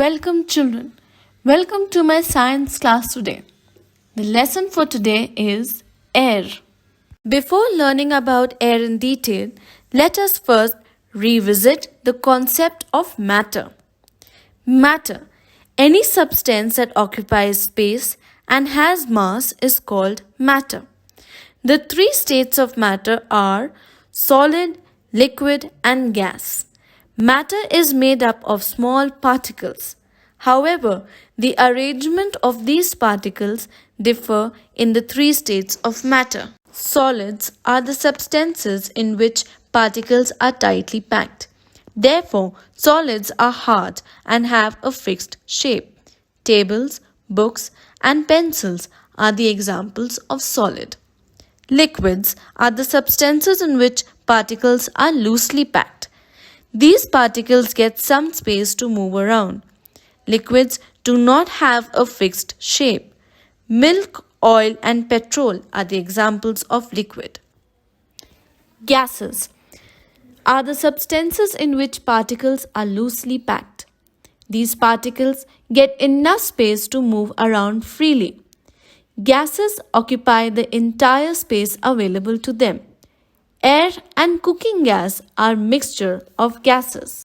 Welcome, children. Welcome to my science class today. The lesson for today is air. Before learning about air in detail, let us first revisit the concept of matter. Matter, any substance that occupies space and has mass, is called matter. The three states of matter are solid, liquid, and gas. Matter is made up of small particles. However, the arrangement of these particles differ in the three states of matter. Solids are the substances in which particles are tightly packed. Therefore, solids are hard and have a fixed shape. Tables, books, and pencils are the examples of solid. Liquids are the substances in which particles are loosely packed. These particles get some space to move around. Liquids do not have a fixed shape. Milk, oil, and petrol are the examples of liquid. Gases are the substances in which particles are loosely packed. These particles get enough space to move around freely. Gases occupy the entire space available to them. Air and cooking gas are mixture of gases.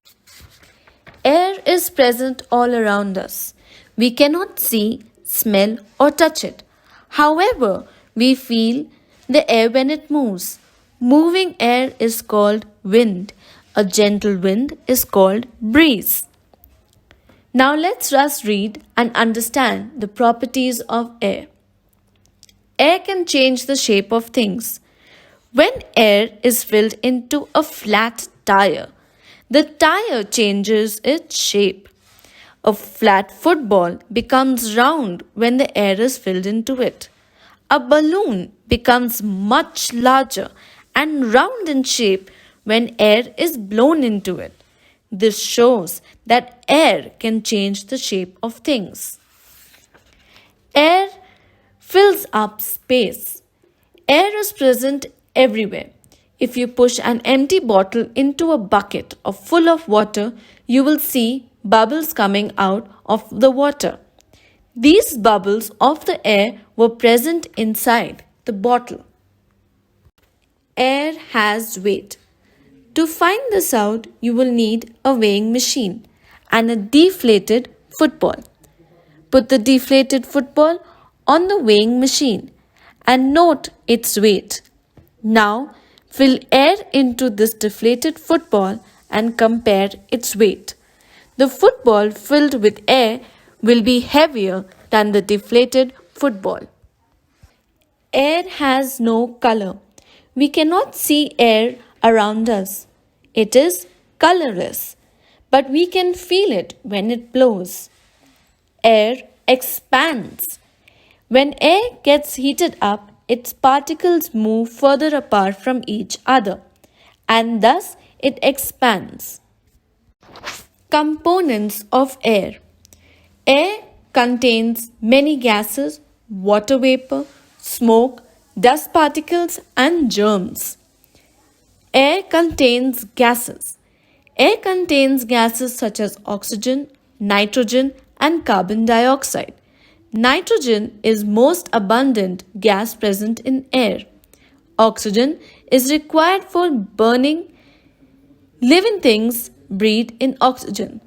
Air is present all around us. We cannot see, smell, or touch it. However, we feel the air when it moves. Moving air is called wind. A gentle wind is called breeze. Now let's just read and understand the properties of air. Air can change the shape of things. When air is filled into a flat tire, the tire changes its shape. A flat football becomes round when the air is filled into it. A balloon becomes much larger and round in shape when air is blown into it. This shows that air can change the shape of things. Air fills up space. Air is present everywhere. If you push an empty bottle into a bucket full of water, you will see bubbles coming out of the water. These bubbles of the air were present inside the bottle. Air has weight. To find this out, you will need a weighing machine and a deflated football. Put the deflated football on the weighing machine and note its weight. Now, fill air into this deflated football and compare its weight. The football filled with air will be heavier than the deflated football. Air has no color. We cannot see air around us. It is colorless, but we can feel it when it blows. Air expands. When air gets heated up, its particles move further apart from each other, and thus it expands. Components of air. Air contains many gases, water vapor, smoke, dust particles, and germs. Air contains gases. Air contains gases such as oxygen, nitrogen, and carbon dioxide. Nitrogen is most abundant gas present in air. Oxygen is required for burning. Living things breathe in oxygen.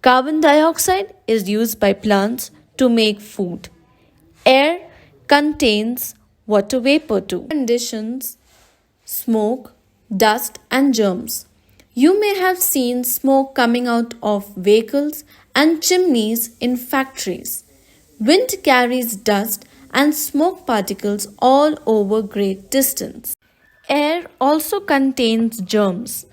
Carbon dioxide is used by plants to make food. Air contains water vapor too. Conditions: smoke, dust, and germs. You may have seen smoke coming out of vehicles and chimneys in factories. Wind carries dust and smoke particles all over great distance. Air also contains germs.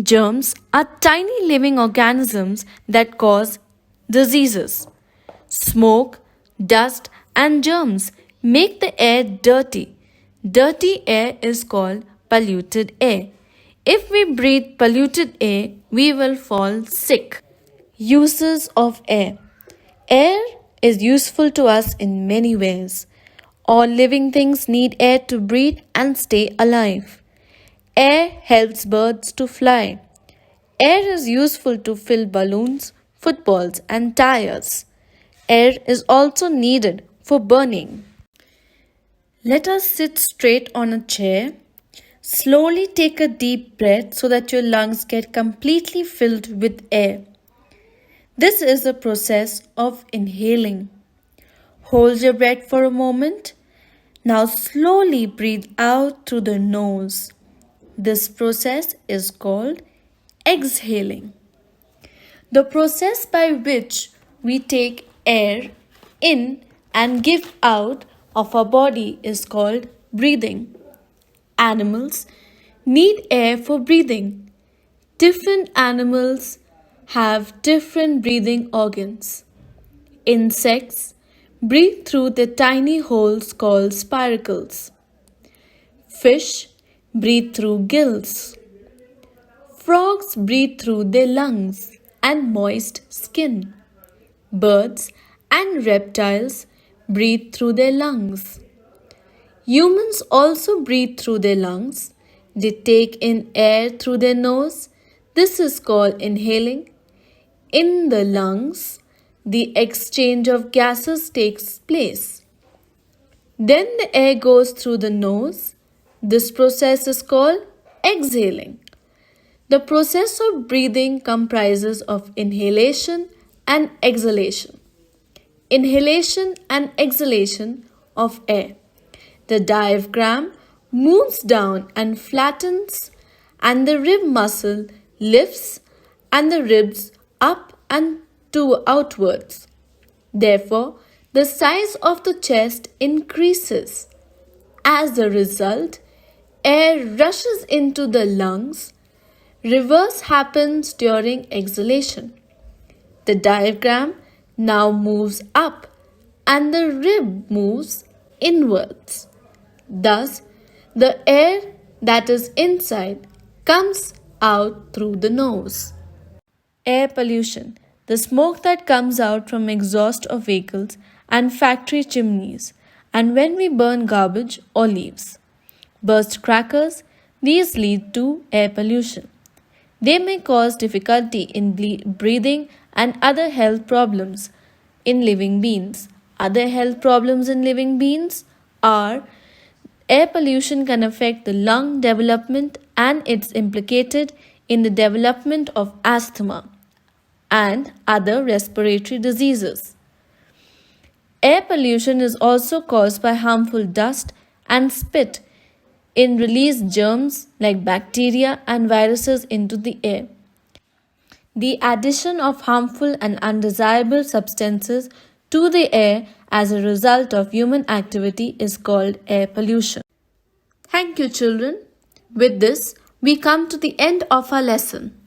Germs are tiny living organisms that cause diseases. Smoke, dust, and germs make the air dirty. Dirty air is called polluted air. If we breathe polluted air, we will fall sick. Uses of air. Air is useful to us in many ways. All living things need air to breathe and stay alive. Air helps birds to fly. Air is useful to fill balloons, footballs, and tires. Air is also needed for burning. Let us sit straight on a chair. Slowly take a deep breath so that your lungs get completely filled with air. This is the process of inhaling. Hold your breath for a moment. Now slowly breathe out through the nose. This process is called exhaling. The process by which we take air in and give out of our body is called breathing. Animals need air for breathing. Different animals have different breathing organs. Insects breathe through the tiny holes called spiracles. Fish breathe through gills. Frogs breathe through their lungs and moist skin. Birds and reptiles breathe through their lungs. Humans also breathe through their lungs. They take in air through their nose. This is called inhaling. In the lungs, the exchange of gases takes place. Then the air goes through the nose. This process is called exhaling. The process of breathing comprises of inhalation and exhalation. Inhalation and exhalation of air. The diaphragm moves down and flattens, and the rib muscle lifts and the ribs up and outwards. Therefore, the size of the chest increases. As a result, air rushes into the lungs. Reverse happens during exhalation. The diaphragm now moves up and the rib moves inwards. Thus, the air that is inside comes out through the nose. Air pollution, the smoke that comes out from exhaust of vehicles and factory chimneys, and when we burn garbage or leaves. Burst crackers, these lead to air pollution. They may cause difficulty in breathing and other health problems in living beings. Other health problems in living beings are air pollution can affect the lung development and it's implicated in the development of asthma and other respiratory diseases. Air pollution is also caused by harmful dust and spit in released germs like bacteria and viruses into the air. The addition of harmful and undesirable substances to the air as a result of human activity is called air pollution. Thank you, children. With this, we come to the end of our lesson.